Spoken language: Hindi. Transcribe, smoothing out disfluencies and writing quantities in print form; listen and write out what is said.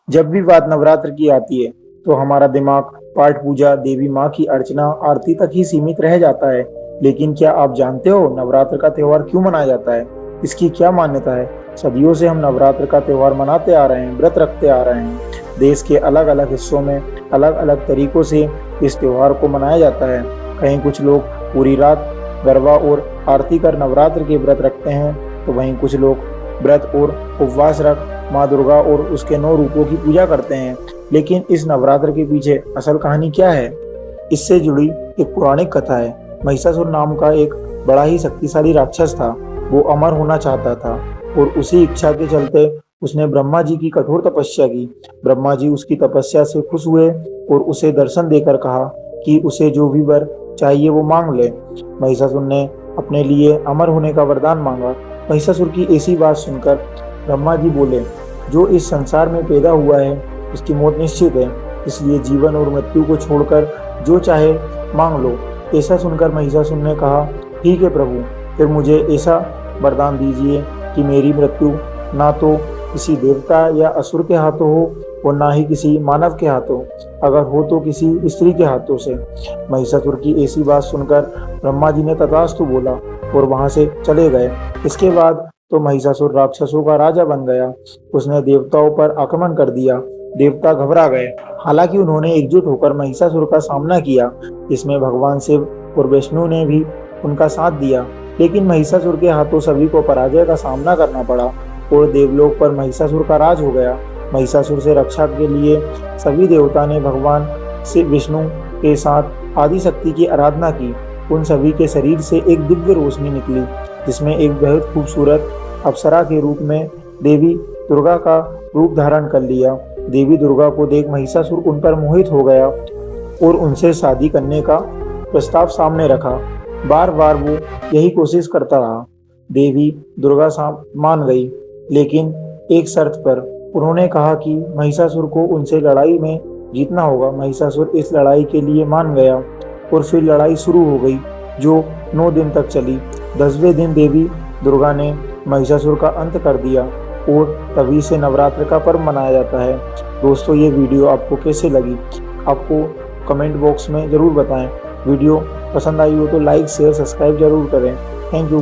जब भी बात नवरात्र की आती है तो हमारा दिमाग पाठ पूजा, देवी माँ की अर्चना, आरती तक ही सीमित रह जाता है। लेकिन क्या आप जानते हो नवरात्र का त्योहार क्यों मनाया जाता है? इसकी क्या मान्यता है? सदियों से हम नवरात्र का त्योहार मनाते आ रहे हैं, व्रत रखते आ रहे हैं। देश के अलग अलग हिस्सों में अलग अलग तरीकों से इस त्योहार को मनाया जाता है। कहीं कुछ लोग पूरी रात गरबा और आरती कर नवरात्र के व्रत रखते हैं, तो वहीं कुछ लोग व्रत और उपवास रख माँ दुर्गा और उसके 9 रूपों की पूजा करते हैं। लेकिन इस नवरात्र के पीछे असल कहानी क्या है? इससे जुड़ी एक पौराणिक कथा है। महिषासुर नाम का एक बड़ा ही शक्तिशाली राक्षस था। वो अमर होना चाहता था और उसी इच्छा के चलते उसने ब्रह्मा जी की कठोर तपस्या की। ब्रह्मा जी उसकी तपस्या से खुश हुए और उसे दर्शन देकर कहा कि उसे जो भी वर चाहिए वो मांग ले। महिषासुर ने अपने लिए अमर होने का वरदान मांगा। महिषासुर की ऐसी बात सुनकर ब्रह्मा जी बोले, जो इस संसार में पैदा हुआ है उसकी मौत निश्चित है, इसलिए जीवन और मृत्यु को छोड़कर जो चाहे मांग लो। ऐसा सुनकर महिषासुर ने कहा, ठीक है प्रभु, फिर मुझे ऐसा वरदान दीजिए कि मेरी मृत्यु ना तो किसी देवता या असुर के हाथों हो और ना ही किसी मानव के हाथों, अगर हो तो किसी स्त्री के हाथों से। महिषासुर की ऐसी बात सुनकर ब्रह्मा जी ने तथास्तु बोला और वहां से चले गए। इसके बाद तो महिषासुर राक्षसों का राजा बन गया। उसने देवताओं पर आक्रमण कर दिया। देवता घबरा गए। हालांकि उन्होंने एकजुट होकर महिषासुर का सामना किया, जिसमें भगवान शिव और विष्णु ने भी उनका साथ दिया। लेकिन महिषासुर के हाथों सभी को पराजय का सामना करना पड़ा और देवलोक पर महिषासुर का राज हो गया। महिषासुर से रक्षा के लिए सभी देवता ने भगवान शिव विष्णु के साथ आदिशक्ति की आराधना की। उन सभी के शरीर से एक दिव्य रोशनी निकली, जिसमें एक बेहद खूबसूरत अप्सरा के रूप में देवी दुर्गा का रूप धारण कर लिया। देवी दुर्गा को देख महिषासुर उन पर मोहित हो गया और उनसे शादी करने का प्रस्ताव सामने रखा। बार बार वो यही कोशिश करता रहा। देवी दुर्गा मान गई, लेकिन एक शर्त पर। उन्होंने कहा कि महिषासुर को उनसे लड़ाई में जीतना होगा। महिषासुर इस लड़ाई के लिए मान गया और फिर लड़ाई शुरू हो गई, जो 9 दिन तक चली। 10वें दिन देवी दुर्गा ने महिषासुर का अंत कर दिया और तभी से नवरात्र का पर्व मनाया जाता है। दोस्तों, ये वीडियो आपको कैसे लगी? आपको कमेंट बॉक्स में ज़रूर बताएं। वीडियो पसंद आई हो तो लाइक शेयर सब्सक्राइब जरूर करें। Thank you.